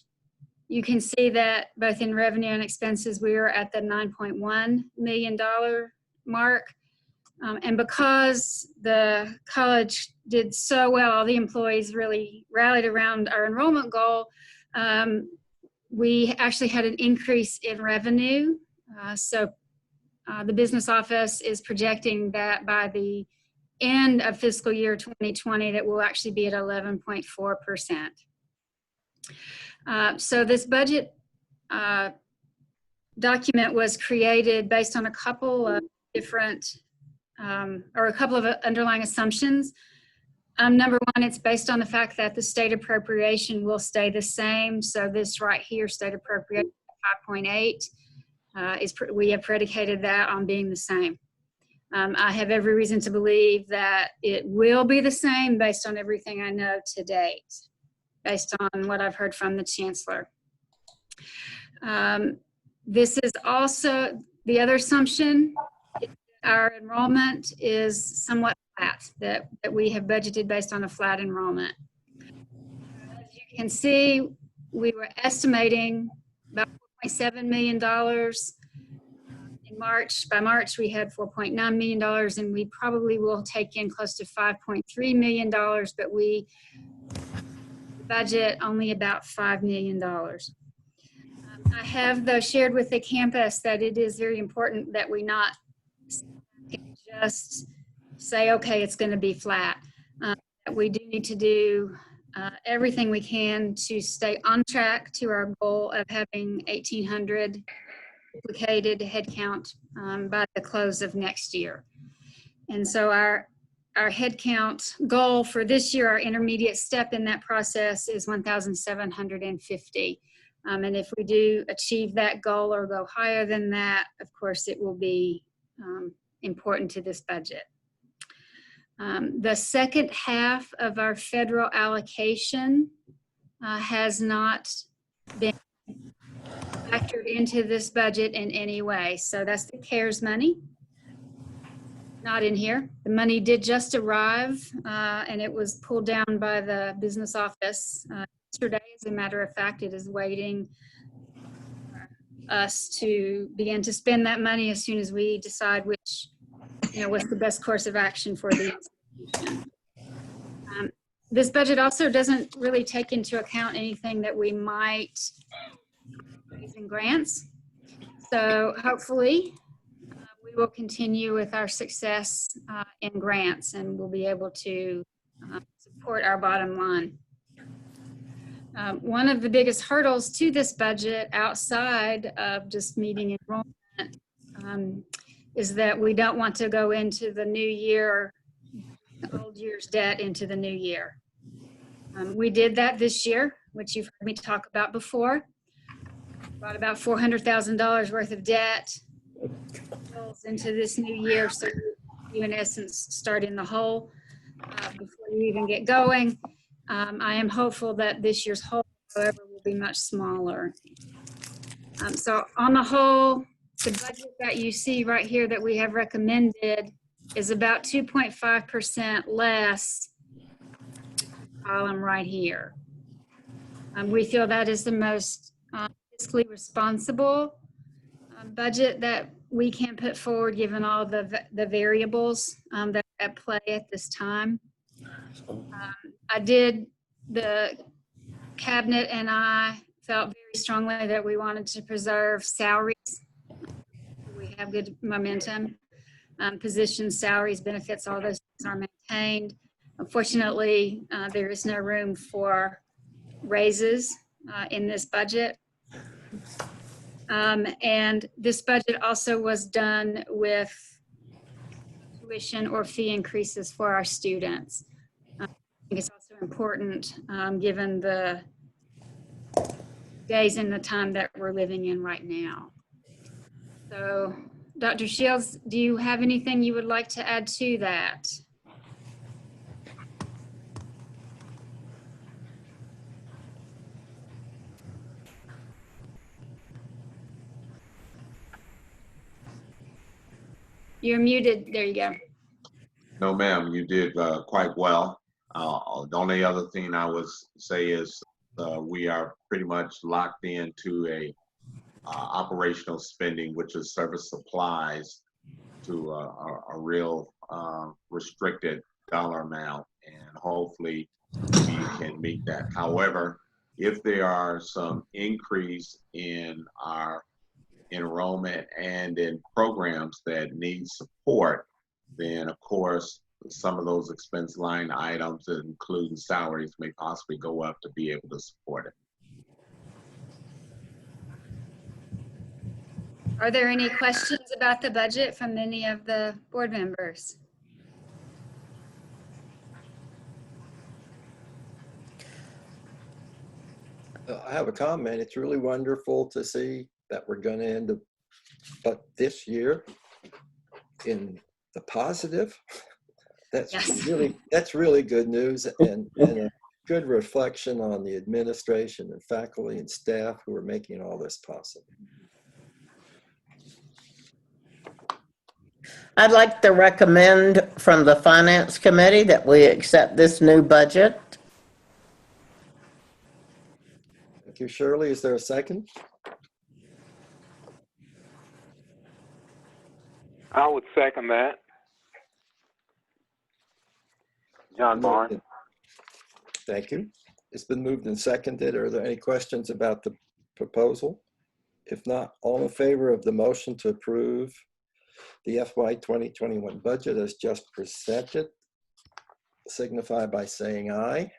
you can see that both in revenue and expenses, we were at the $9.1 million mark. And because the college did so well, all the employees really rallied around our enrollment goal, we actually had an increase in revenue. So the business office is projecting that by the end of fiscal year 2020, that we'll actually be at 11.4%. So this budget document was created based on a couple of different, or a couple of underlying assumptions. Number one, it's based on the fact that the state appropriation will stay the same. So this right here, state appropriation 5.8, we have predicated that on being the same. I have every reason to believe that it will be the same based on everything I know to date, based on what I've heard from the chancellor. This is also the other assumption. Our enrollment is somewhat flat, that we have budgeted based on a flat enrollment. As you can see, we were estimating about $4.7 million in March. By March, we had $4.9 million, and we probably will take in close to $5.3 million, but we budget only about $5 million. I have, though, shared with the campus that it is very important that we not just say, okay, it's going to be flat. We do need to do everything we can to stay on track to our goal of having 1,800 duplicated headcount by the close of next year. And so our headcount goal for this year, our intermediate step in that process, is 1,750. And if we do achieve that goal or go higher than that, of course, it will be important to this budget. The second half of our federal allocation has not been factored into this budget in any way. So that's the CARES money, not in here. The money did just arrive, and it was pulled down by the business office yesterday. As a matter of fact, it is waiting for us to begin to spend that money as soon as we decide which, what's the best course of action for the institution. This budget also doesn't really take into account anything that we might raise in grants. So hopefully we will continue with our success in grants, and we'll be able to support our bottom line. One of the biggest hurdles to this budget, outside of just meeting enrollment, is that we don't want to go into the new year, the old year's debt into the new year. We did that this year, which you've heard me talk about before. Brought about $400,000 worth of debt into this new year, so you in essence start in the hole before you even get going. I am hopeful that this year's hole, however, will be much smaller. So on the whole, the budget that you see right here that we have recommended is about 2.5% less column right here. We feel that is the most fiscally responsible budget that we can put forward given all the variables that are at play at this time. The cabinet and I felt very strongly that we wanted to preserve salaries. We have good momentum. Positions, salaries, benefits, all those things are maintained. Unfortunately, there is no room for raises in this budget. And this budget also was done with tuition or fee increases for our students. I think it's also important given the days and the time that we're living in right now. So, Dr. Shields, do you have anything you would like to add to that? You're muted. There you go. No, ma'am, you did quite well. The only other thing I would say is we are pretty much locked into a operational spending, which is service supplies, to a real restricted dollar amount, and hopefully we can meet that. However, if there are some increase in our enrollment and in programs that need support, then of course some of those expense line items, including salaries, may possibly go up to be able to support it. Are there any questions about the budget from any of the board members? I have a comment. It's really wonderful to see that we're going to end up, but this year in the positive. That's Yes. really good news, and a good reflection on the administration and faculty and staff who are making all this possible. I'd like to recommend from the Finance Committee that we accept this new budget. Thank you, Shirley. Is there a second? I would second that. John Barnes. Thank you. It's been moved and seconded. Are there any questions about the proposal? If not, all in favor of the motion to approve the FY 2021 budget as just presented, signify by saying aye.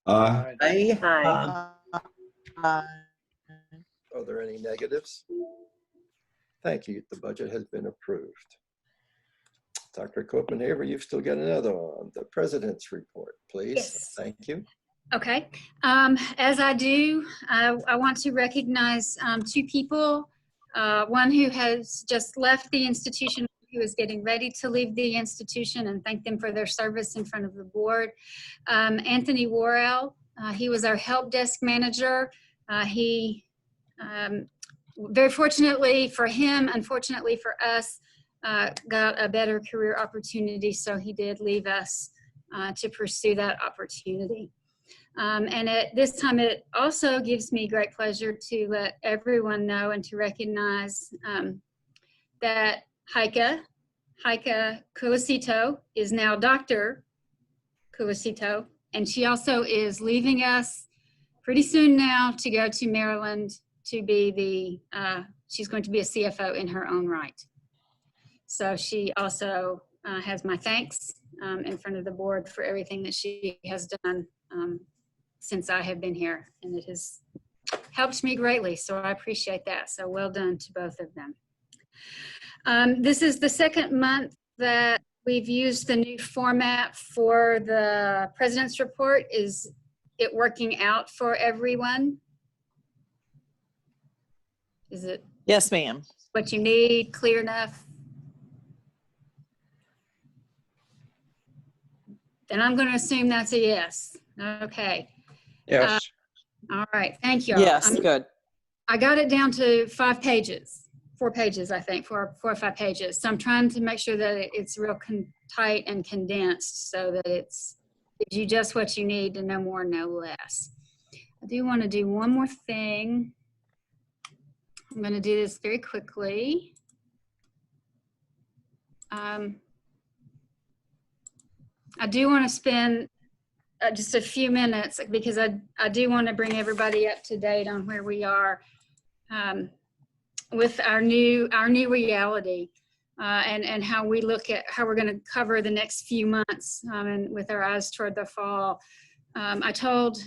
Aye. Aye. Aye. Are there any negatives? Thank you. The budget has been approved. Dr. Copenhaver, you've still got another one. The president's report, please. Yes. Thank you. Okay. As I do, I want to recognize two people. One who has just left the institution, who is getting ready to leave the institution, and thank them for their service in front of the board. Anthony Worrell, he was our help desk manager. He, very fortunately for him, unfortunately for us, got a better career opportunity, so he did leave us to pursue that opportunity. And at this time, it also gives me great pleasure to let everyone know and to recognize that Heike Culicito is now Dr. Culicito, and she also is leaving us pretty soon now to go to Maryland to be she's going to be a CFO in her own right. So she also has my thanks in front of the board for everything that she has done since I have been here, and it has helped me greatly, so I appreciate that. So well done to both of them. This is the second month that we've used the new format for the president's report. Is it working out for everyone? Is it Yes, ma'am. what you need, clear enough? Then I'm going to assume that's a yes. Okay. Yes. All right. Thank you. Yes, good. I got it down to 5 pages, 4 pages, I think, 4 or 5 pages. So I'm trying to make sure that it's real tight and condensed so that it's gives you just what you need and no more, no less. I do want to do one more thing. I'm going to do this very quickly. I do want to spend just a few minutes because I do want to bring everybody up to date on where we are with our new reality and how we look at how we're going to cover the next few months and with our eyes toward the fall. I told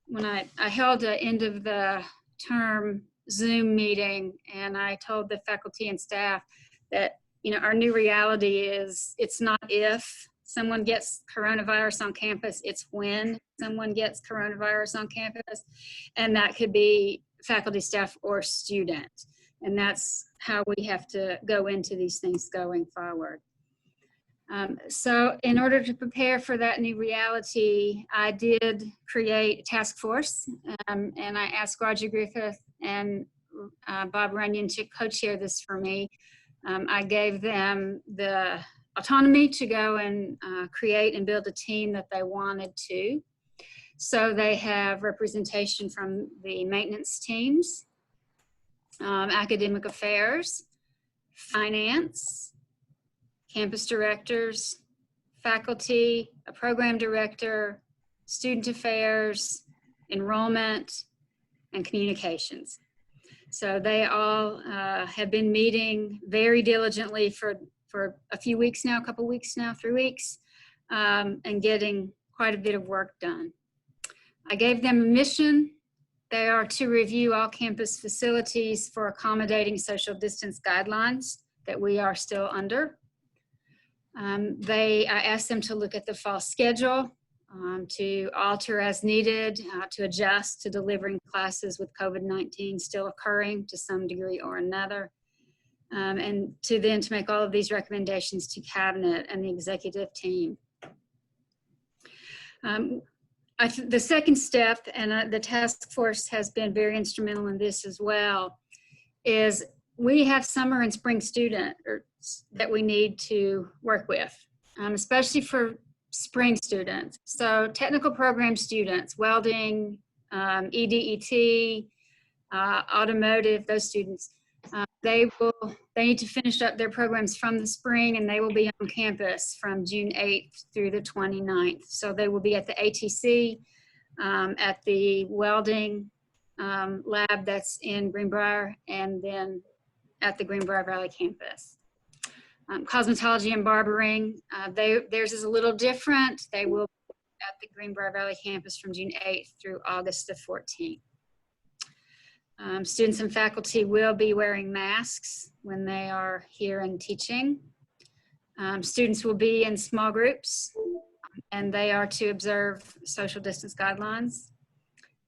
when I held an end of the term Zoom meeting, and I told the faculty and staff that, you know, our new reality is it's not if someone gets coronavirus on campus, it's when someone gets coronavirus on campus, and that could be faculty, staff, or student. And that's how we have to go into these things going forward. So in order to prepare for that new reality, I did create a task force, and I asked Roger Griffith and Bob Runyon to co-chair this for me. I gave them the autonomy to go and create and build a team that they wanted to. So they have representation from the maintenance teams, academic affairs, finance, campus directors, faculty, a program director, student affairs, enrollment, and communications. So they all have been meeting very diligently for a few weeks now, a couple weeks now, 3 weeks, and getting quite a bit of work done. I gave them a mission. They are to review all campus facilities for accommodating social distance guidelines that we are still under. I asked them to look at the fall schedule, to alter as needed, to adjust to delivering classes with COVID-19 still occurring to some degree or another, and to make all of these recommendations to cabinet and the executive team. The second step, and the task force has been very instrumental in this as well, is we have summer and spring students that we need to work with, especially for spring students. So technical program students, welding, EDET, automotive, those students, they need to finish up their programs from the spring, and they will be on campus from June 8th through the 29th. So they will be at the ATC, at the welding lab that's in Greenbrier, and then at the Greenbrier Valley campus. Cosmetology and barbering, theirs is a little different. They will be at the Greenbrier Valley campus from June 8th through August the 14th. Students and faculty will be wearing masks when they are here and teaching. Students will be in small groups, and they are to observe social distance guidelines.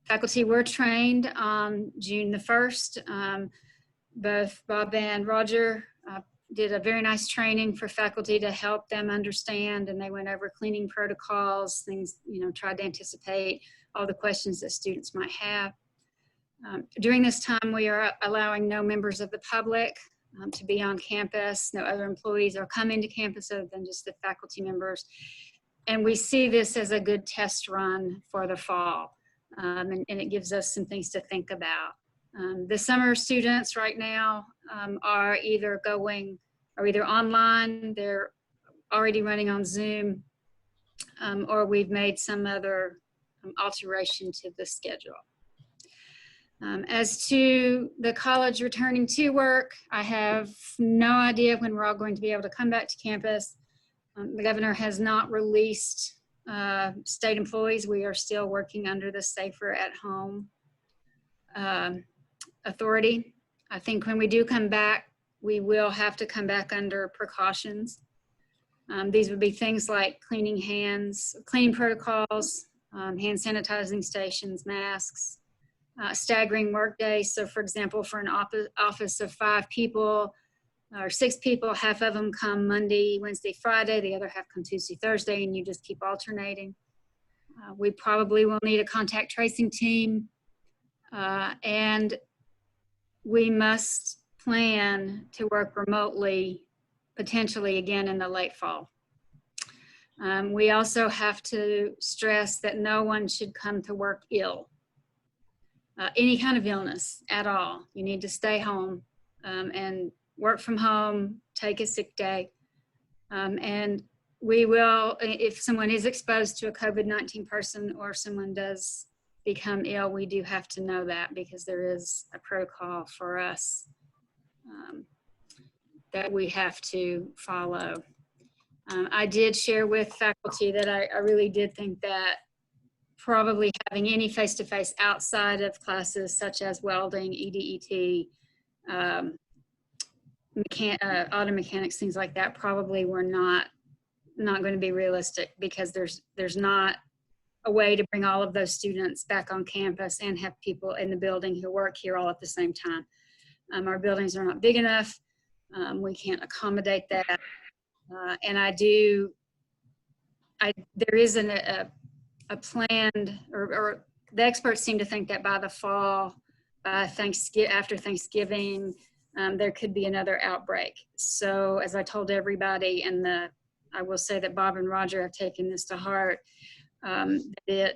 Faculty were trained on June the 1st. Both Bob and Roger did a very nice training for faculty to help them understand, and they went over cleaning protocols, things, you know, tried to anticipate all the questions that students might have. During this time, we are allowing no members of the public to be on campus. No other employees are coming to campus other than just the faculty members. And we see this as a good test run for the fall. And it gives us some things to think about. The summer students right now are either online, they're already running on Zoom, or we've made some other alteration to the schedule. As to the college returning to work, I have no idea when we're all going to be able to come back to campus. The governor has not released state employees. We are still working under the Safer at Home authority. I think when we do come back, we will have to come back under precautions. These would be things like cleaning hands, cleaning protocols, hand sanitizing stations, masks, staggering work days. So for example, for an office of 5 people or 6 people, half of them come Monday, Wednesday, Friday, the other half come Tuesday, Thursday, and you just keep alternating. We probably will need a contact tracing team, and we must plan to work remotely, potentially again in the late fall. We also have to stress that no one should come to work ill. Any kind of illness at all. You need to stay home and work from home, take a sick day. And we will, if someone is exposed to a COVID-19 person or someone does become ill, we do have to know that, because there is a protocol for us that we have to follow. I did share with faculty that I really did think that probably having any face-to-face outside of classes such as welding, EDET, auto mechanics, things like that, probably were not going to be realistic, because there's not a way to bring all of those students back on campus and have people in the building who work here all at the same time. Our buildings are not big enough. We can't accommodate that. And there isn't a planned, or the experts seem to think that by the fall, after Thanksgiving, there could be another outbreak. So as I told everybody, and I will say that Bob and Roger have taken this to heart, we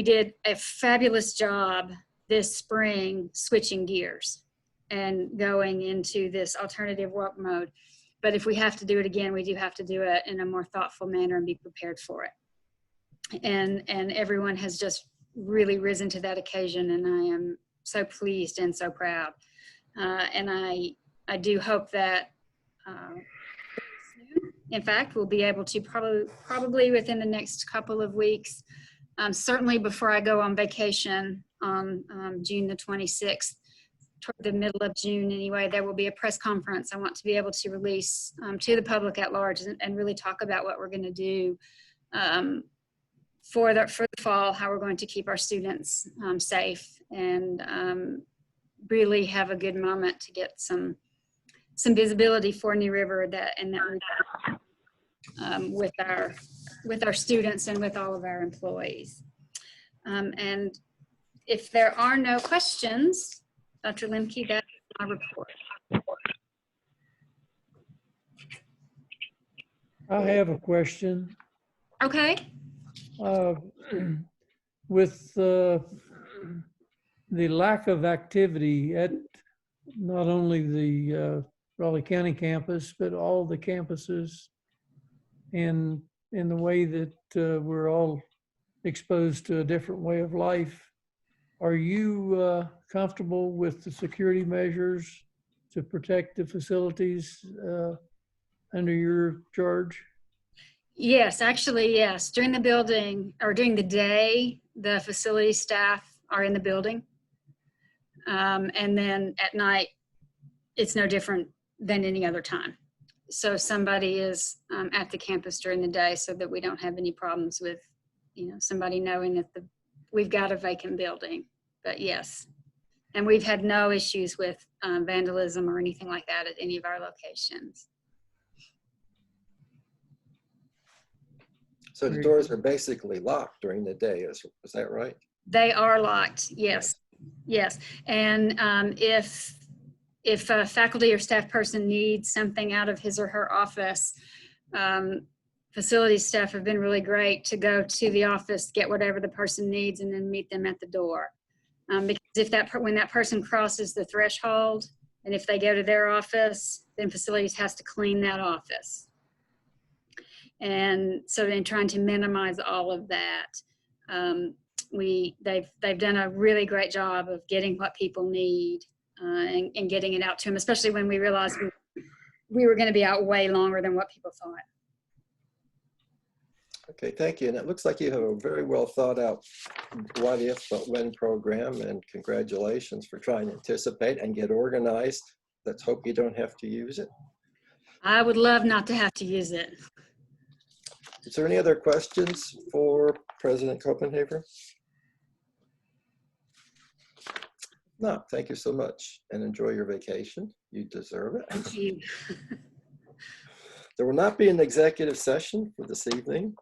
did a fabulous job this spring switching gears and going into this alternative work mode. But if we have to do it again, we do have to do it in a more thoughtful manner and be prepared for it. And everyone has just really risen to that occasion, and I am so pleased and so proud. And I do hope that soon, in fact, we'll be able to probably within the next couple of weeks, certainly before I go on vacation on June the 26th, toward the middle of June anyway, there will be a press conference I want to be able to release to the public at large, and really talk about what we're going to do for the fall, how we're going to keep our students safe, and really have a good moment to get some visibility for New River with our students and with all of our employees. And if there are no questions, Dr. Lemke, that's my report. I have a question. Okay. With the lack of activity at not only the Raleigh County campus, but all the campuses, and in the way that we're all exposed to a different way of life, are you comfortable with the security measures to protect the facilities under your charge? Yes, actually, yes. During the building, or during the day, the facility staff are in the building. And then at night, it's no different than any other time. So somebody is at the campus during the day, so that we don't have any problems with, somebody knowing that we've got a vacant building. But yes, and we've had no issues with vandalism or anything like that at any of our locations. So the doors are basically locked during the day, is that right? They are locked, yes. Yes, and if a faculty or staff person needs something out of his or her office, facilities staff have been really great to go to the office, get whatever the person needs, and then meet them at the door. Because when that person crosses the threshold, and if they go to their office, then facilities has to clean that office. And so in trying to minimize all of that, they've done a really great job of getting what people need and getting it out to them, especially when we realized we were going to be out way longer than what people thought. Okay, thank you. And it looks like you have a very well thought out what if but when program, and congratulations for trying to anticipate and get organized. Let's hope you don't have to use it. I would love not to have to use it. Is there any other questions for President Copenhaver? No, thank you so much and enjoy your vacation. You deserve it. Thank you. There will not be an executive session for this evening.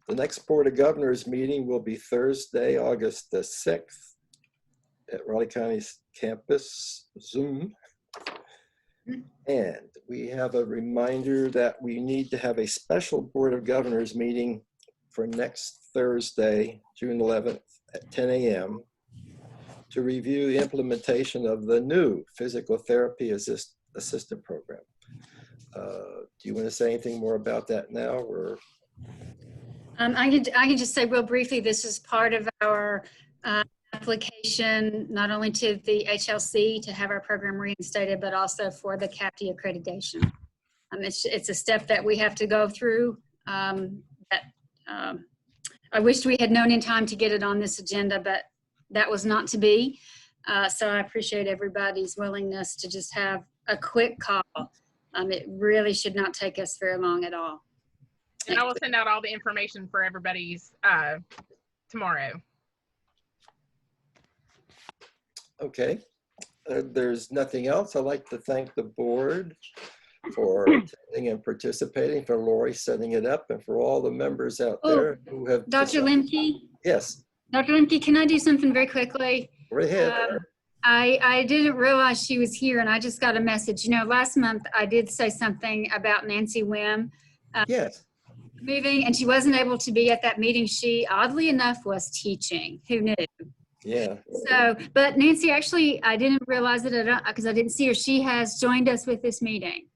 The next Board of Governors meeting will be Thursday, August the 6th at Raleigh County's campus, Zoom. And we have a reminder that we need to have a special Board of Governors meeting for next Thursday, June 11th at 10 a.m. to review the implementation of the new physical therapy assistant program. Do you want to say anything more about that now, or? I can just say real briefly, this is part of our application, not only to the HLC to have our program reinstated, but also for the CAPTE accreditation. It's a step that we have to go through. I wished we had known in time to get it on this agenda, but that was not to be. So I appreciate everybody's willingness to just have a quick call. It really should not take us very long at all. And I will send out all the information for everybody's tomorrow. Okay, there's nothing else. I'd like to thank the board for attending and participating, for Lori setting it up, and for all the members out there who have. Dr. Lemke? Yes. Dr. Lemke, can I do something very quickly? Right ahead. I didn't realize she was here, and I just got a message. You know, last month I did say something about Nancy Wim. Yes. Moving, and she wasn't able to be at that meeting. She, oddly enough, was teaching. Who knew? Yeah. So, but Nancy, actually, I didn't realize it because I didn't see her. She has joined us with this meeting.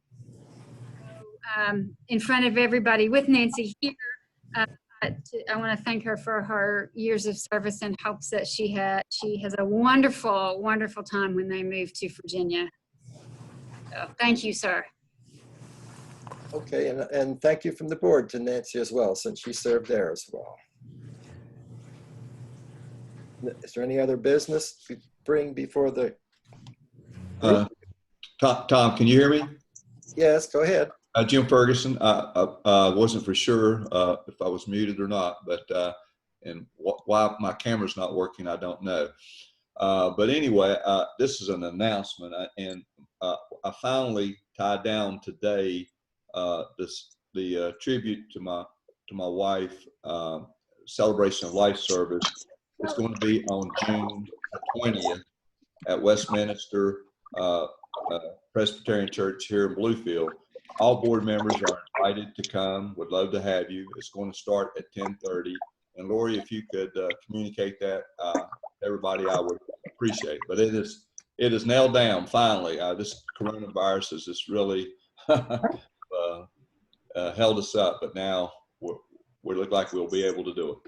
In front of everybody with Nancy here. I want to thank her for her years of service and hopes that she has a wonderful, wonderful time when they move to Virginia. So, thank you, sir. Okay, and thank you from the board to Nancy as well, since she served there as well. Is there any other business to bring before the group? Tom, can you hear me? Yes, go ahead. Jim Ferguson. I wasn't for sure if I was muted or not, but and why my camera's not working, I don't know. But anyway, this is an announcement, and I finally tied down today the tribute to my wife, celebration of life service. It's going to be on June 20th at Westminster Presbyterian Church here in Bluefield. All board members are invited to come. Would love to have you. It's going to start at 10:30. And Lori, if you could communicate that, everybody, I would appreciate. But it is nailed down finally. This coronavirus has just really held us up, but now we look like we'll be able to do it.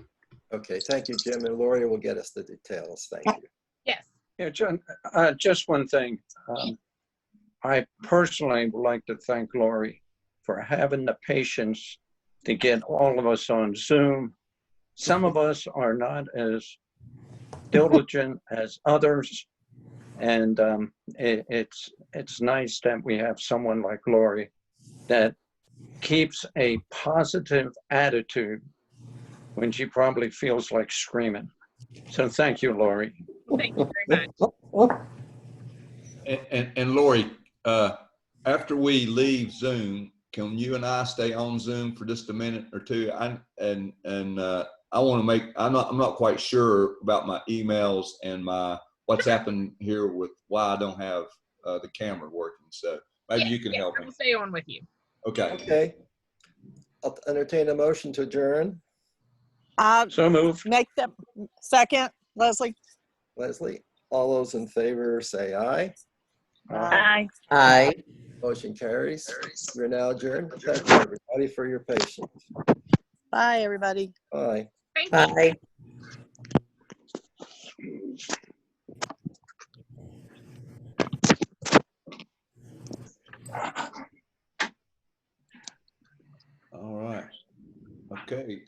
Okay, thank you, Jim, and Lori will get us the details. Thank you. Yes. Yeah, John, just one thing. I personally would like to thank Lori for having the patience to get all of us on Zoom. Some of us are not as diligent as others, and it's nice that we have someone like Lori that keeps a positive attitude when she probably feels like screaming. So thank you, Lori. Thank you very much. And Lori, after we leave Zoom, can you and I stay on Zoom for just a minute or two? I want to make, I'm not quite sure about my emails and what's happened here with why I don't have the camera working. So maybe you can help me. I'll stay on with you. Okay. Okay. I'll entertain a motion to adjourn. So moved. Make them second, Leslie. Leslie, all those in favor say aye. Aye. Aye. Motion carries. We're now adjourned. Thank you, everybody, for your patience. Bye, everybody. Bye. Thank you. Aye. All right. Okay.